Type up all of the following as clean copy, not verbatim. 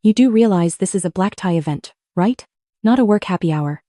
You do realize this is a black tie event, right? Not a work happy hour.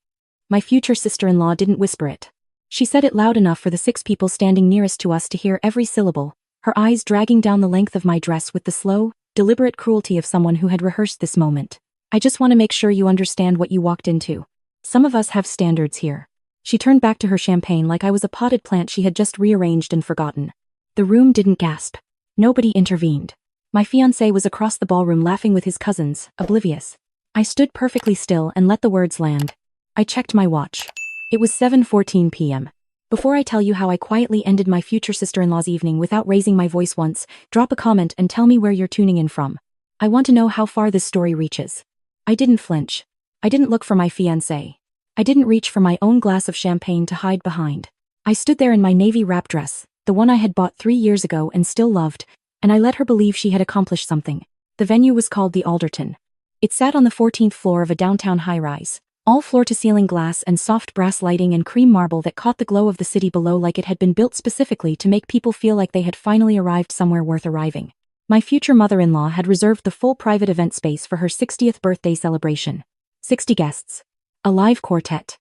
My future sister-in-law didn't whisper it. She said it loud enough for the 6 people standing nearest to us to hear every syllable, her eyes dragging down the length of my dress with the slow, deliberate cruelty of someone who had rehearsed this moment. I just want to make sure you understand what you walked into. Some of us have standards here. She turned back to her champagne like I was a potted plant she had just rearranged and forgotten. The room didn't gasp. Nobody intervened. My fiancé was across the ballroom laughing with his cousins, oblivious. I stood perfectly still and let the words land. I checked my watch. It was 7:14 p.m. Before I tell you how I quietly ended my future sister-in-law's evening without raising my voice once, drop a comment and tell me where you're tuning in from. I want to know how far this story reaches. I didn't flinch. I didn't look for my fiancé. I didn't reach for my own glass of champagne to hide behind. I stood there in my navy wrap dress, the one I had bought 3 years ago and still loved, and I let her believe she had accomplished something. The venue was called the Alderton. It sat on the 14th floor of a downtown high-rise, all floor-to-ceiling glass and soft brass lighting and cream marble that caught the glow of the city below like it had been built specifically to make people feel like they had finally arrived somewhere worth arriving. My future mother-in-law had reserved the full private event space for her 60th birthday celebration. 60 guests. A live quartet.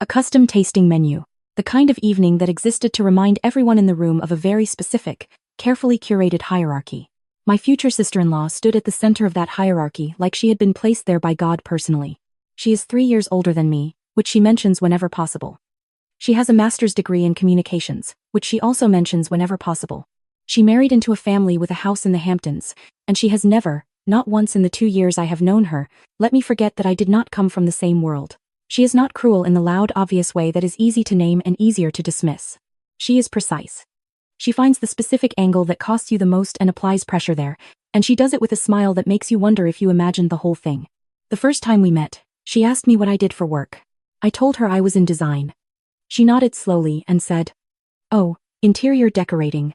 A custom tasting menu. The kind of evening that existed to remind everyone in the room of a very specific, carefully curated hierarchy. My future sister-in-law stood at the center of that hierarchy like she had been placed there by God personally. She is 3 years older than me, which she mentions whenever possible. She has a master's degree in communications, which she also mentions whenever possible. She married into a family with a house in the Hamptons, and she has never, not once in the 2 years I have known her, let me forget that I did not come from the same world. She is not cruel in the loud, obvious way that is easy to name and easier to dismiss. She is precise. She finds the specific angle that costs you the most and applies pressure there, and she does it with a smile that makes you wonder if you imagined the whole thing. The first time we met, she asked me what I did for work. I told her I was in design. She nodded slowly and said, "Oh, interior decorating.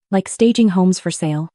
Like staging homes for sale."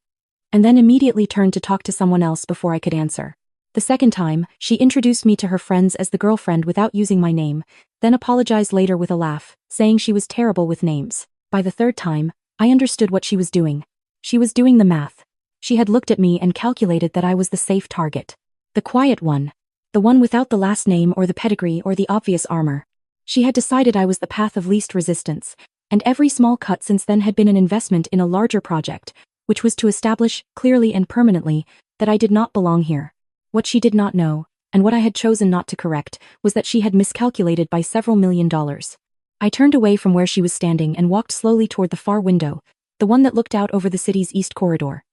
And then immediately turned to talk to someone else before I could answer. The second time, she introduced me to her friends as the girlfriend without using my name, then apologized later with a laugh, saying she was terrible with names. By the third time, I understood what she was doing. She was doing the math. She had looked at me and calculated that I was the safe target. The quiet one. The one without the last name or the pedigree or the obvious armor. She had decided I was the path of least resistance, and every small cut since then had been an investment in a larger project, which was to establish, clearly and permanently, that I did not belong here. What she did not know, and what I had chosen not to correct, was that she had miscalculated by several $1,000,000. I turned away from where she was standing and walked slowly toward the far window, the one that looked out over the city's east corridor.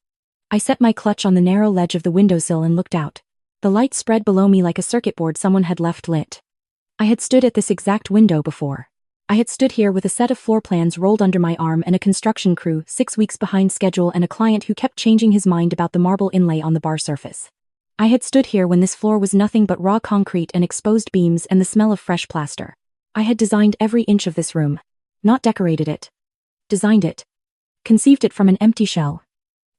I set my clutch on the narrow ledge of the windowsill and looked out. The light spread below me like a circuit board someone had left lit. I had stood at this exact window before. I had stood here with a set of floor plans rolled under my arm and a construction crew 6 weeks behind schedule and a client who kept changing his mind about the marble inlay on the bar surface. I had stood here when this floor was nothing but raw concrete and exposed beams and the smell of fresh plaster. I had designed every inch of this room. Not decorated it. Designed it. Conceived it from an empty shell.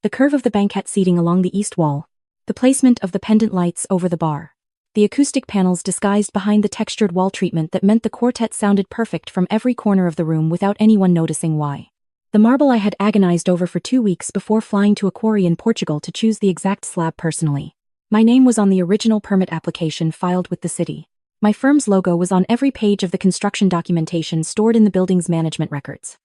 The curve of the banquette seating along the east wall. The placement of the pendant lights over the bar. The acoustic panels disguised behind the textured wall treatment that meant the quartet sounded perfect from every corner of the room without anyone noticing why. The marble I had agonized over for 2 weeks before flying to a quarry in Portugal to choose the exact slab personally. My name was on the original permit application filed with the city. My firm's logo was on every page of the construction documentation stored in the building's management records.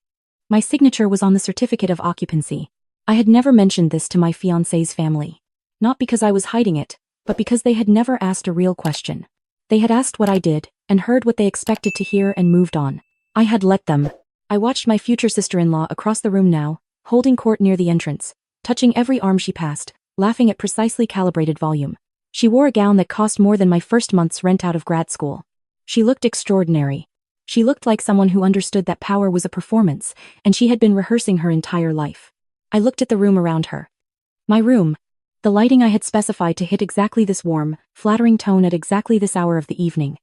My signature was on the certificate of occupancy. I had never mentioned this to my fiancé's family. Not because I was hiding it, but because they had never asked a real question. They had asked what I did, and heard what they expected to hear and moved on. I had let them. I watched my future sister-in-law across the room now, holding court near the entrance, touching every arm she passed, laughing at precisely calibrated volume. She wore a gown that cost more than my first month's rent out of grad school. She looked extraordinary. She looked like someone who understood that power was a performance, and she had been rehearsing her entire life. I looked at the room around her. My room. The lighting I had specified to hit exactly this warm, flattering tone at exactly this hour of the evening.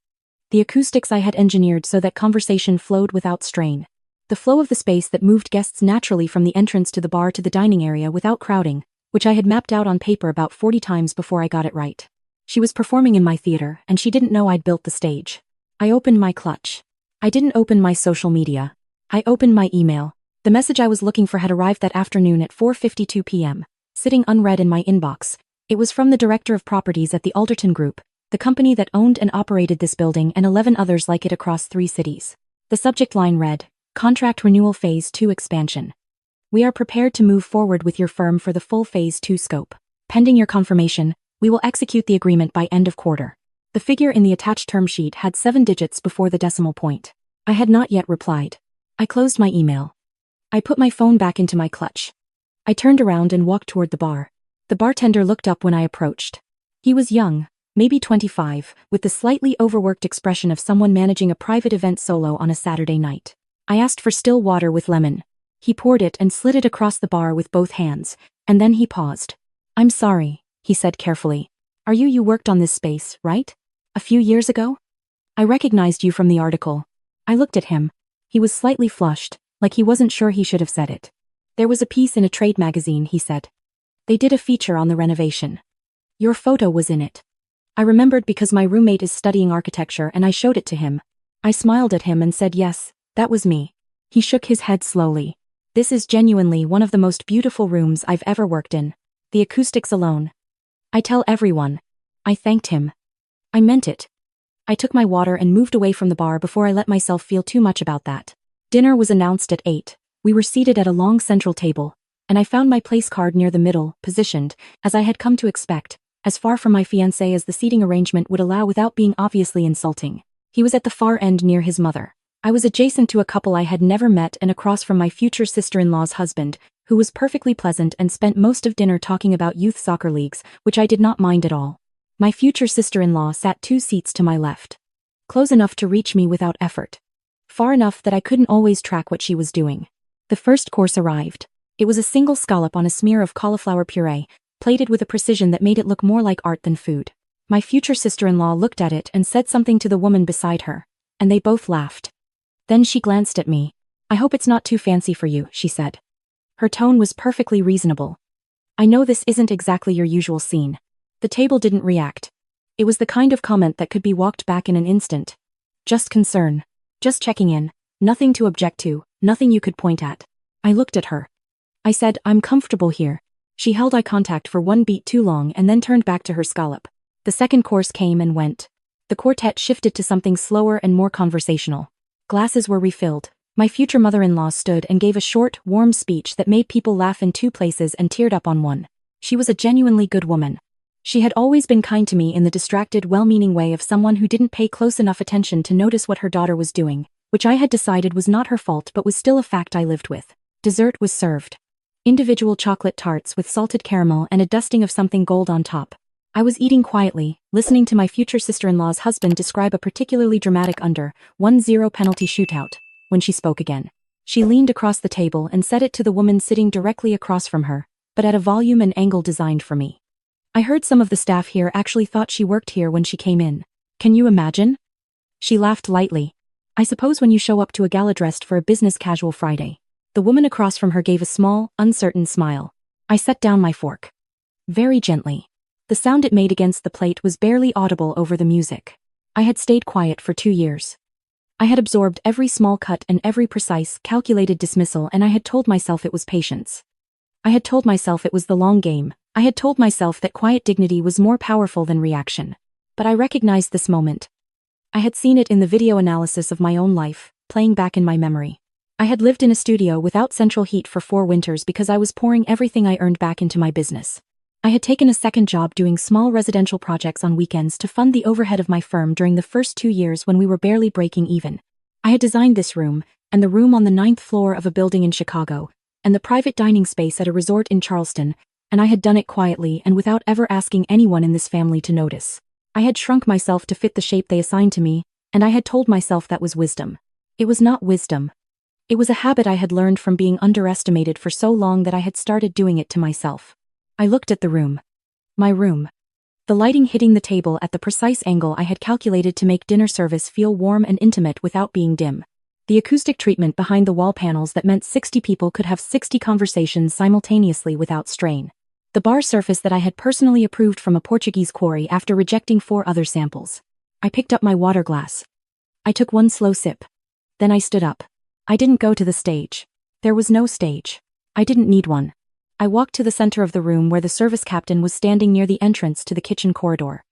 The acoustics I had engineered so that conversation flowed without strain. The flow of the space that moved guests naturally from the entrance to the bar to the dining area without crowding, which I had mapped out on paper about 40 times before I got it right. She was performing in my theater, and she didn't know I'd built the stage. I opened my clutch. I didn't open my social media. I opened my email. The message I was looking for had arrived that afternoon at 4:52 p.m., sitting unread in my inbox, It was from the director of properties at the Alderton Group, the company that owned and operated this building and 11 others like it across 3 cities. The subject line read, Contract Renewal Phase 2 Expansion. We are prepared to move forward with your firm for the full Phase 2 scope. Pending your confirmation, we will execute the agreement by end of quarter. The figure in the attached term sheet had 7 digits before the decimal point. I had not yet replied. I closed my email. I put my phone back into my clutch. I turned around and walked toward the bar. The bartender looked up when I approached. He was young, maybe 25, with the slightly overworked expression of someone managing a private event solo on a Saturday night. I asked for still water with lemon. He poured it and slid it across the bar with both hands, and then he paused. I'm sorry, he said carefully. You worked on this space, right? A few years ago? I recognized you from the article. I looked at him. He was slightly flushed, like he wasn't sure he should have said it. There was a piece in a trade magazine, he said. They did a feature on the renovation. Your photo was in it. I remembered because my roommate is studying architecture and I showed it to him. I smiled at him and said yes, that was me. He shook his head slowly. This is genuinely one of the most beautiful rooms I've ever worked in. The acoustics alone. I tell everyone. I thanked him. I meant it. I took my water and moved away from the bar before I let myself feel too much about that. Dinner was announced at 8. We were seated at a long central table, and I found my place card near the middle, positioned, as I had come to expect, as far from my fiancé as the seating arrangement would allow without being obviously insulting. He was at the far end near his mother. I was adjacent to a couple I had never met and across from my future sister-in-law's husband, who was perfectly pleasant and spent most of dinner talking about youth soccer leagues, which I did not mind at all. My future sister-in-law sat 2 seats to my left. Close enough to reach me without effort. Far enough that I couldn't always track what she was doing. The first course arrived. It was a single scallop on a smear of cauliflower puree, plated with a precision that made it look more like art than food. My future sister-in-law looked at it and said something to the woman beside her, and they both laughed. Then she glanced at me. I hope it's not too fancy for you, she said. Her tone was perfectly reasonable. I know this isn't exactly your usual scene. The table didn't react. It was the kind of comment that could be walked back in an instant. Just concern. Just checking in. Nothing to object to, nothing you could point at. I looked at her. I said, I'm comfortable here. She held eye contact for 1 beat too long and then turned back to her scallop. The second course came and went. The quartet shifted to something slower and more conversational. Glasses were refilled. My future mother-in-law stood and gave a short, warm speech that made people laugh in 2 places and teared up on one. She was a genuinely good woman. She had always been kind to me in the distracted, well-meaning way of someone who didn't pay close enough attention to notice what her daughter was doing, which I had decided was not her fault but was still a fact I lived with. Dessert was served. Individual chocolate tarts with salted caramel and a dusting of something gold on top. I was eating quietly, listening to my future sister-in-law's husband describe a particularly dramatic under-1-0 penalty shootout, when she spoke again. She leaned across the table and said it to the woman sitting directly across from her, but at a volume and angle designed for me. I heard some of the staff here actually thought she worked here when she came in. Can you imagine? She laughed lightly. I suppose when you show up to a gala dressed for a business casual Friday. The woman across from her gave a small, uncertain smile. I set down my fork. Very gently. The sound it made against the plate was barely audible over the music. I had stayed quiet for 2 years. I had absorbed every small cut and every precise, calculated dismissal, and I had told myself it was patience. I had told myself it was the long game. I had told myself that quiet dignity was more powerful than reaction. But I recognized this moment. I had seen it in the video analysis of my own life, playing back in my memory. I had lived in a studio without central heat for 4 winters because I was pouring everything I earned back into my business. I had taken a second job doing small residential projects on weekends to fund the overhead of my firm during the first 2 years when we were barely breaking even. I had designed this room, and the room on the 9th floor of a building in Chicago, and the private dining space at a resort in Charleston, and I had done it quietly and without ever asking anyone in this family to notice. I had shrunk myself to fit the shape they assigned to me, and I had told myself that was wisdom. It was not wisdom. It was a habit I had learned from being underestimated for so long that I had started doing it to myself. I looked at the room. My room. The lighting hitting the table at the precise angle I had calculated to make dinner service feel warm and intimate without being dim. The acoustic treatment behind the wall panels that meant 60 people could have 60 conversations simultaneously without strain. The bar surface that I had personally approved from a Portuguese quarry after rejecting 4 other samples. I picked up my water glass. I took 1 slow sip. Then I stood up. I didn't go to the stage. There was no stage. I didn't need one. I walked to the center of the room where the service captain was standing near the entrance to the kitchen corridor.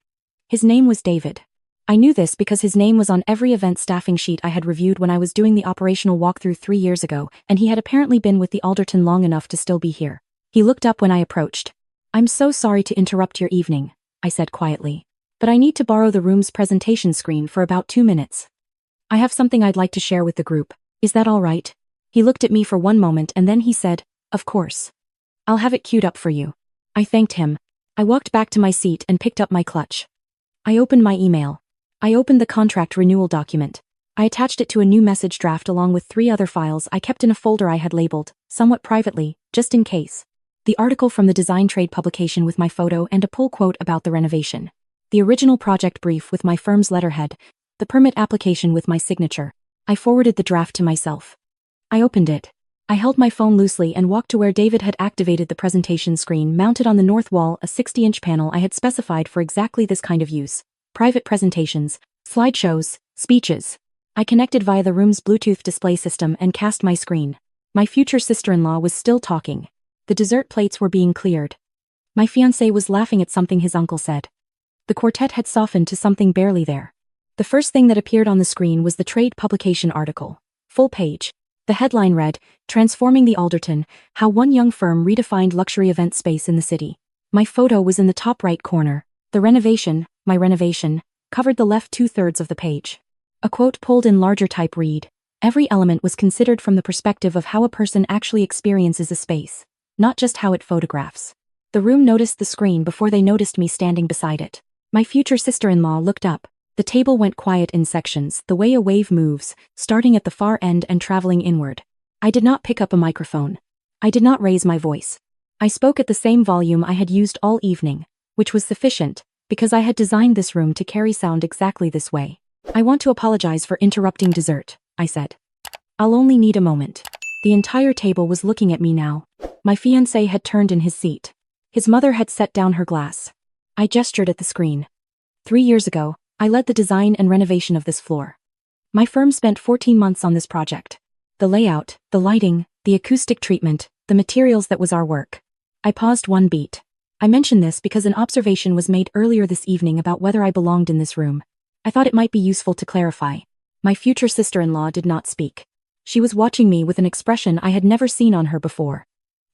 His name was David. I knew this because his name was on every event staffing sheet I had reviewed when I was doing the operational walkthrough 3 years ago, and he had apparently been with the Alderton long enough to still be here. He looked up when I approached. "I'm so sorry to interrupt your evening," I said quietly, "but I need to borrow the room's presentation screen for about 2 minutes. I have something I'd like to share with the group. Is that all right?" He looked at me for one moment and then he said, "Of course. I'll have it queued up for you." I thanked him. I walked back to my seat and picked up my clutch. I opened my email. I opened the contract renewal document. I attached it to a new message draft along with 3 other files I kept in a folder I had labeled, somewhat privately, just in case. The article from the design trade publication with my photo and a pull quote about the renovation. The original project brief with my firm's letterhead. The permit application with my signature. I forwarded the draft to myself. I opened it. I held my phone loosely and walked to where David had activated the presentation screen mounted on the north wall, a 60-inch panel I had specified for exactly this kind of use. Private presentations, slideshows, speeches. I connected via the room's Bluetooth display system and cast my screen. My future sister-in-law was still talking. The dessert plates were being cleared. My fiancé was laughing at something his uncle said. The quartet had softened to something barely there. The first thing that appeared on the screen was the trade publication article. Full page. The headline read, "Transforming the Alderton, How One Young Firm Redefined Luxury Event Space in the City." My photo was in the top right corner. The renovation, my renovation, covered the left 2/3 of the page. A quote pulled in larger type read, "Every element was considered from the perspective of how a person actually experiences a space, not just how it photographs." The room noticed the screen before they noticed me standing beside it. My future sister-in-law looked up. The table went quiet in sections, the way a wave moves, starting at the far end and traveling inward. I did not pick up a microphone. I did not raise my voice. I spoke at the same volume I had used all evening, which was sufficient, because I had designed this room to carry sound exactly this way. "I want to apologize for interrupting dessert," I said. "I'll only need a moment." The entire table was looking at me now. My fiancé had turned in his seat. His mother had set down her glass. I gestured at the screen. 3 years ago, I led the design and renovation of this floor. My firm spent 14 months on this project. The layout, the lighting, the acoustic treatment, the materials, that was our work. I paused one beat. I mention this because an observation was made earlier this evening about whether I belonged in this room. I thought it might be useful to clarify. My future sister-in-law did not speak. She was watching me with an expression I had never seen on her before.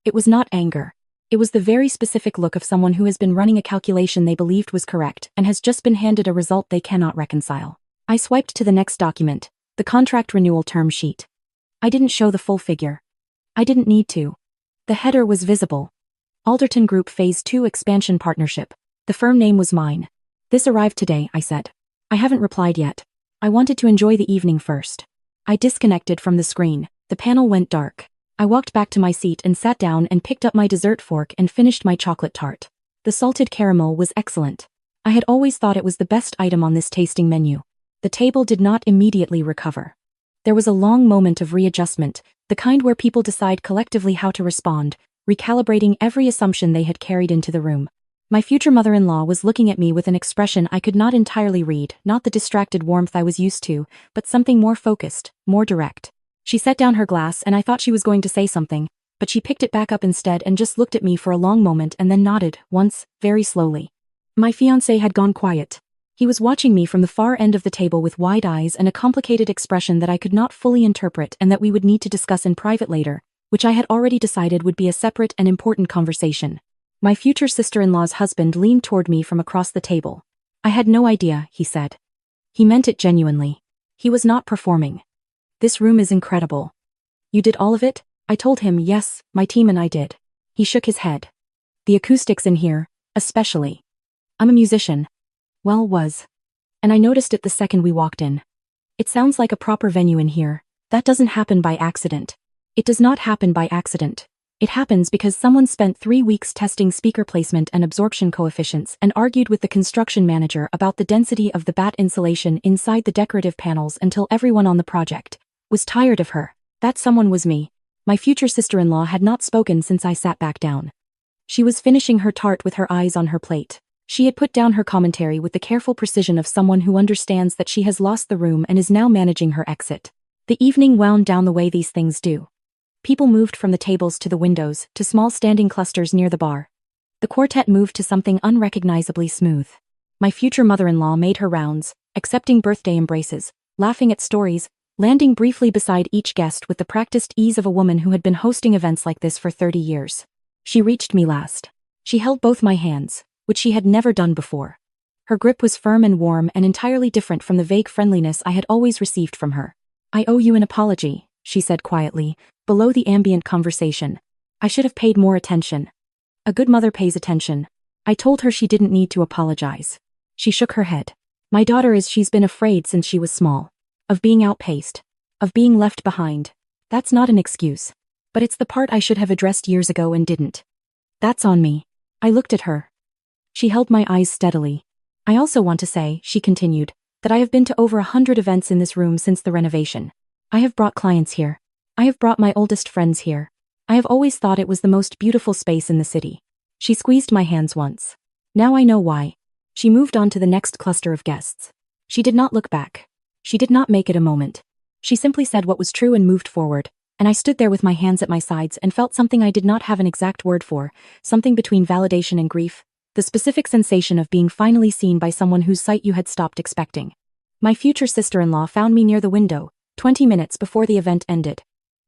It was not anger. It was the very specific look of someone who has been running a calculation they believed was correct and has just been handed a result they cannot reconcile. I swiped to the next document, the contract renewal term sheet. I didn't show the full figure. I didn't need to. The header was visible. Alderton Group Phase 2 Expansion Partnership. The firm name was mine. "This arrived today," I said. "I haven't replied yet. I wanted to enjoy the evening first." I disconnected from the screen. The panel went dark. I walked back to my seat and sat down and picked up my dessert fork and finished my chocolate tart. The salted caramel was excellent. I had always thought it was the best item on this tasting menu. The table did not immediately recover. There was a long moment of readjustment, the kind where people decide collectively how to respond, recalibrating every assumption they had carried into the room. My future mother-in-law was looking at me with an expression I could not entirely read, not the distracted warmth I was used to, but something more focused, more direct. She set down her glass and I thought she was going to say something, but she picked it back up instead and just looked at me for a long moment and then nodded, once, very slowly. My fiancé had gone quiet. He was watching me from the far end of the table with wide eyes and a complicated expression that I could not fully interpret and that we would need to discuss in private later, which I had already decided would be a separate and important conversation. My future sister-in-law's husband leaned toward me from across the table. "I had no idea," he said. He meant it genuinely. He was not performing. "This room is incredible." "You did all of it?" I told him, "Yes, my team and I did." He shook his head. "The acoustics in here, especially. I'm a musician." Well, was. And I noticed it the second we walked in. "It sounds like a proper venue in here. That doesn't happen by accident." It does not happen by accident. It happens because someone spent 3 weeks testing speaker placement and absorption coefficients and argued with the construction manager about the density of the batt insulation inside the decorative panels until everyone on the project was tired of her. That someone was me. My future sister-in-law had not spoken since I sat back down. She was finishing her tart with her eyes on her plate. She had put down her commentary with the careful precision of someone who understands that she has lost the room and is now managing her exit. The evening wound down the way these things do. People moved from the tables to the windows to small standing clusters near the bar. The quartet moved to something unrecognizably smooth. My future mother-in-law made her rounds, accepting birthday embraces, laughing at stories, landing briefly beside each guest with the practiced ease of a woman who had been hosting events like this for 30 years. She reached me last. She held both my hands, which she had never done before. Her grip was firm and warm and entirely different from the vague friendliness I had always received from her. "I owe you an apology," she said quietly, below the ambient conversation. "I should have paid more attention." A good mother pays attention. I told her she didn't need to apologize. She shook her head. "My daughter she's been afraid since she was small. Of being outpaced. Of being left behind. That's not an excuse. But it's the part I should have addressed years ago and didn't. That's on me." I looked at her. She held my eyes steadily. "I also want to say," she continued, "that I have been to over 100 events in this room since the renovation. I have brought clients here. I have brought my oldest friends here. I have always thought it was the most beautiful space in the city." She squeezed my hands once. "Now I know why." She moved on to the next cluster of guests. She did not look back. She did not make it a moment. She simply said what was true and moved forward, and I stood there with my hands at my sides and felt something I did not have an exact word for, something between validation and grief, the specific sensation of being finally seen by someone whose sight you had stopped expecting. My future sister-in-law found me near the window, 20 minutes before the event ended.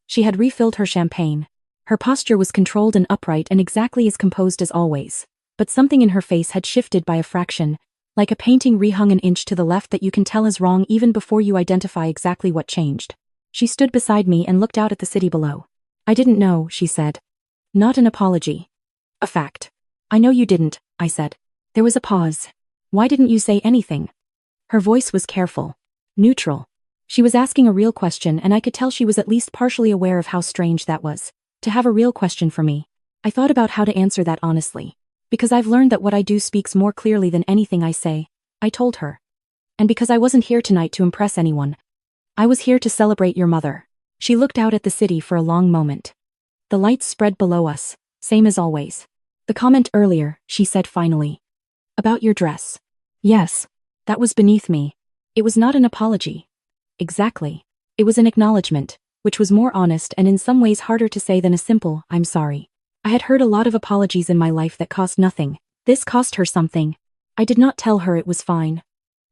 She had refilled her champagne. Her posture was controlled and upright and exactly as composed as always, but something in her face had shifted by a fraction, like a painting rehung an inch to the left that you can tell is wrong even before you identify exactly what changed. She stood beside me and looked out at the city below. "I didn't know," she said. "Not an apology. A fact." "I know you didn't," I said. There was a pause. "Why didn't you say anything?" Her voice was careful. Neutral. She was asking a real question and I could tell she was at least partially aware of how strange that was. To have a real question for me. I thought about how to answer that honestly. Because I've learned that what I do speaks more clearly than anything I say, I told her. And because I wasn't here tonight to impress anyone. I was here to celebrate your mother. She looked out at the city for a long moment. The lights spread below us, same as always. "The comment earlier," she said finally. "About your dress." "Yes. That was beneath me. It was not an apology." "Exactly. It was an acknowledgement, which was more honest and in some ways harder to say than a simple, 'I'm sorry.' I had heard a lot of apologies in my life that cost nothing. This cost her something. I did not tell her it was fine.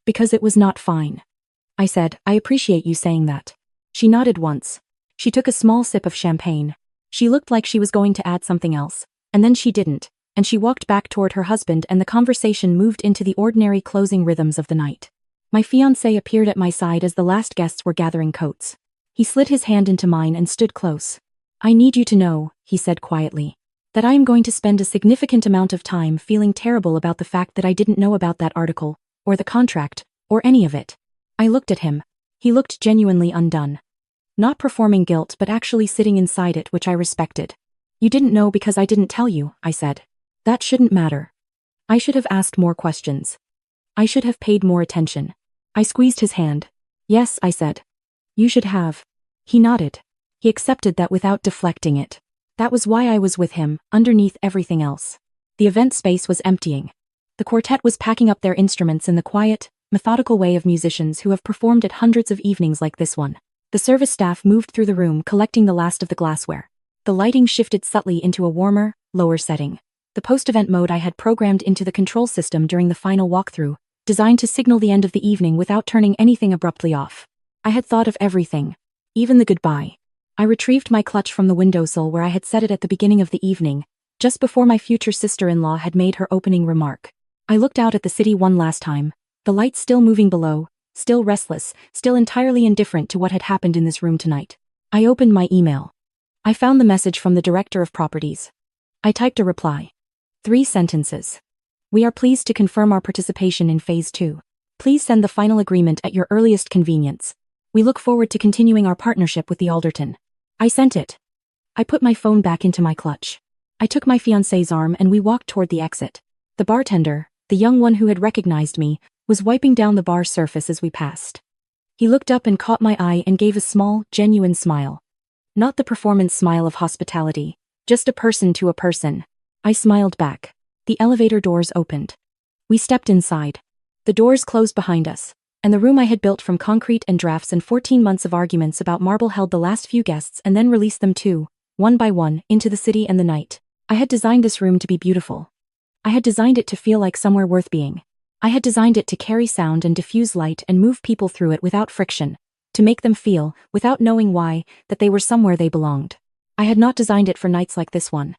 Because it was not fine. I said, "I appreciate you saying that." She nodded once. She took a small sip of champagne. She looked like she was going to add something else, and then she didn't, and she walked back toward her husband and the conversation moved into the ordinary closing rhythms of the night. My fiancé appeared at my side as the last guests were gathering coats. He slid his hand into mine and stood close. "I need you to know," he said quietly, "that I am going to spend a significant amount of time feeling terrible about the fact that I didn't know about that article, or the contract, or any of it." I looked at him. He looked genuinely undone. Not performing guilt but actually sitting inside it, which I respected. "You didn't know because I didn't tell you," I said. "That shouldn't matter. I should have asked more questions. I should have paid more attention." I squeezed his hand. "Yes," I said. "You should have." He nodded. He accepted that without deflecting it. That was why I was with him, underneath everything else. The event space was emptying. The quartet was packing up their instruments in the quiet, methodical way of musicians who have performed at hundreds of evenings like this one. The service staff moved through the room collecting the last of the glassware. The lighting shifted subtly into a warmer, lower setting. The post-event mode I had programmed into the control system during the final walkthrough, designed to signal the end of the evening without turning anything abruptly off. I had thought of everything. Even the goodbye. I retrieved my clutch from the windowsill where I had set it at the beginning of the evening, just before my future sister-in-law had made her opening remark. I looked out at the city one last time, the lights still moving below, still restless, still entirely indifferent to what had happened in this room tonight. I opened my email. I found the message from the director of properties. I typed a reply. 3 sentences. "We are pleased to confirm our participation in Phase 2. Please send the final agreement at your earliest convenience. We look forward to continuing our partnership with the Alderton." I sent it. I put my phone back into my clutch. I took my fiancé's arm and we walked toward the exit. The bartender, the young one who had recognized me, was wiping down the bar surface as we passed. He looked up and caught my eye and gave a small, genuine smile. Not the performance smile of hospitality, just a person to a person. I smiled back. The elevator doors opened. We stepped inside. The doors closed behind us, and the room I had built from concrete and drafts and 14 months of arguments about marble held the last few guests and then released them too, one by one, into the city and the night. I had designed this room to be beautiful. I had designed it to feel like somewhere worth being. I had designed it to carry sound and diffuse light and move people through it without friction, to make them feel, without knowing why, that they were somewhere they belonged. I had not designed it for nights like this one.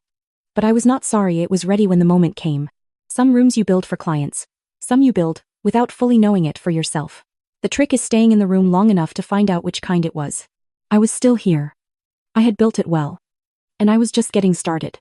But I was not sorry it was ready when the moment came. Some rooms you build for clients. Some you build, without fully knowing it, for yourself. The trick is staying in the room long enough to find out which kind it was. I was still here. I had built it well. And I was just getting started.